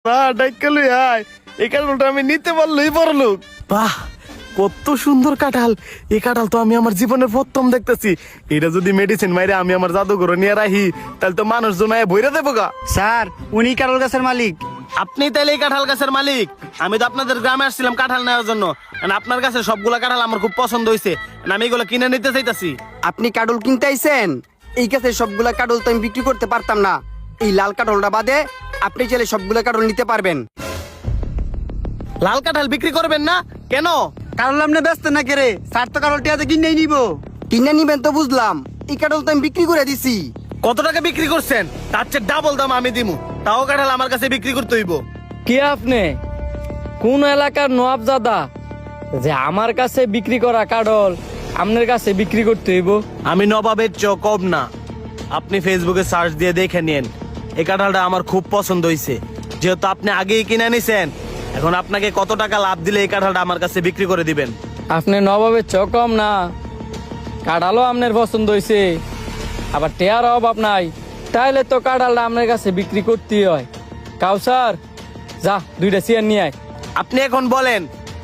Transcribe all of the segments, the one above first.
ডাক্কালু আয়, এই কাঁঠালটা আমি নিতে পারলই বড়লোক। বাহ, কত সুন্দর কাঁঠাল! এই কাঁঠাল তো আমি আমার জীবনের প্রথম দেখতেছি। এটা যদি মেডিসিন মাইরে আমি আমার জাদুঘরে নিয়ে রাখি, তাহলে তো মানুষজন আয় বইরা দেবো গা। স্যার, উনি কাঁঠাল গাছের মালিক। আপনি তাইলে এই কাঁঠাল গাছের মালিক? আমি তো আপনাদের গ্রামে আসছিলাম কাঁঠাল নেওয়ার জন্য। And আপনার কাছে সবগুলা কাঁঠাল আমার খুব পছন্দ হয়েছে, আমি এগুলো কিনে নিতে চাইতাছি। আপনি কাঁঠাল কিনতে আইছেন? এই গাছের সবগুলা কাঁঠাল তো আমি বিক্রি করতে পারতাম না। এই লাল কাঁঠালটা বাদে আপনি চাইলে সবগুলা কাঁঠাল নিতে পারবেন। লাল কাঁঠাল বিক্রি করবেন না কেন? কাঁঠাল আপনি ব্যস্ত না কে রে? স্যার তো কাঁঠাল টিয়াতে কিনেই নিব। কিনে নিবেন তো বুঝলাম, এই কাঁঠাল তো আমি বিক্রি করে দিছি। কত টাকা বিক্রি করছেন? তার চেয়ে ডাবল দাম আমি দিমু, তাও কাঁঠাল আমার কাছে বিক্রি করতে হইব। কি আপনি কোন এলাকার নবাবজাদা যে আমার কাছে বিক্রি করা কাঁঠাল আপনার কাছে বিক্রি করতে হইব? আমি নবাবের চো কম না। আপনি ফেসবুকে সার্চ দিয়ে দেখে নিন, এই কাঁঠালটা আমার খুব পছন্দ হয়েছে। যেহেতু আপনি আগেই কিনে নিছেন, এখন আপনাকে কত টাকা লাভ দিলে এই কাঁঠালটা আমার কাছে বিক্রি করে দিবেন? আপনি নবাবের চকম না, কাঁঠালও আপনার পছন্দ হয়েছে, আবার টেয়ার অভাব নাই, তাইলে তো কাঁঠালটা আপনার কাছে বিক্রি করতেই হয়। কাউসার, যা 2টা চেয়ার নিয়ে আয়। আপনি এখন বলেন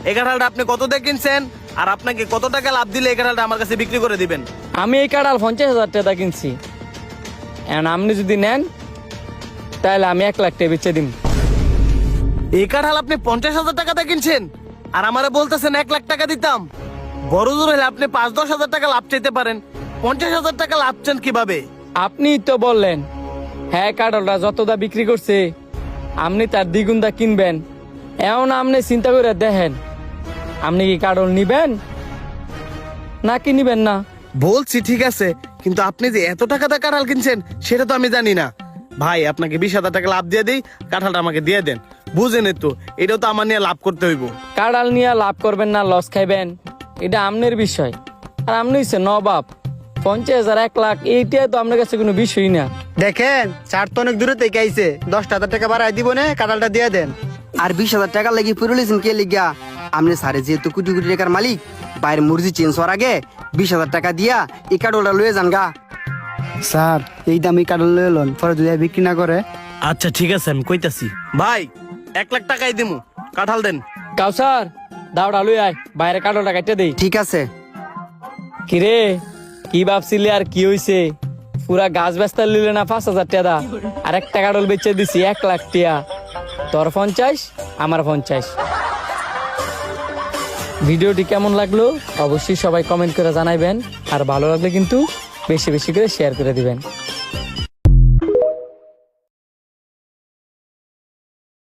এই কাঁঠালটা আপনি কত দিয়ে কিনছেন, আর আপনাকে কত টাকা লাভ দিলে এই কাঁঠালটা আমার কাছে বিক্রি করে দিবেন? আমি এই কাঁঠাল 50,000 টাকা কিনছি, এখন আপনি যদি নেন তাহলে আমি 1 লাখ টাকা বেচে দিন। এই কাঁঠাল আপনি 50,000 টাকাতে কিনছেন, আর আমারে বলতেছেন 1 লাখ টাকা দিতাম? বড় জোর হলে আপনি 5-10 হাজার টাকা লাভ চাইতে পারেন, 50,000 টাকা লাভ চান কিভাবে? আপনিই তো বললেন হ্যাঁ কাঁঠালটা যতটা বিক্রি করছে আপনি তার দ্বিগুণটা কিনবেন। এখন আপনি চিন্তা করে দেখেন, আপনি কি কাঁঠাল নিবেন নাকি নিবেন না? বলছি ঠিক আছে, কিন্তু আপনি যে এত টাকা দিয়ে কাঁঠাল কিনছেন সেটা তো আমি জানি না। ভাই, আপনাকে 20,000 টাকা লাভ দিয়ে দিই, কাঁঠালটা আমাকে দিয়ে দেন। বুঝেন তো, এটাও তো আমার নিয়ে লাভ করতে হইব। কাঁঠাল নিয়ে লাভ করবেন না লস খাইবেন এটা আপনার বিষয়, আর আপনি হচ্ছে নবাব। 50,000 1 লাখ এইটা তো আপনার কাছে কোনো বিষয় না। দেখেন, স্যার তো অনেক দূরে থেকে আইছে, 10,000 টাকা বাড়াই দিব না, কাঁঠালটা দিয়ে দেন। আর 20,000 টাকা লাগি পুরুলিয়েছেন কে লিগা? আপনি স্যারে যেহেতু কোটি কোটি টাকার মালিক, বাইরের মুরজি চেঞ্জ হওয়ার আগে 20,000 টাকা দিয়া এই কাঁঠালটা লয়ে যান গা। স্যার, এই দামি কাঁঠাল লয়ে লন, পরে যদি বিক্রি না করে। আচ্ছা ঠিক আছে, আমি কইতাছি। ভাই, 1 লাখ টাকাই দিমু, কাঁঠাল দেন। কাউসার, দাওড়া লুই আয়, বাইরে কাঁঠালটা কাটতে দেই। ঠিক আছে। কিরে, কি ভাবছিলি আর কি হইছে? পুরা গাছ বেচতে লিলে না 5,000 টাকা, আর একটা কাঁঠাল বেচে দিছি 1 লাখ টাকা। তোর 50, আমার 50। ভিডিওটি কেমন লাগলো অবশ্যই সবাই কমেন্ট করে জানাইবেন, আর ভালো লাগলে কিন্তু বেশি বেশি করে শেয়ার করে দিবেন।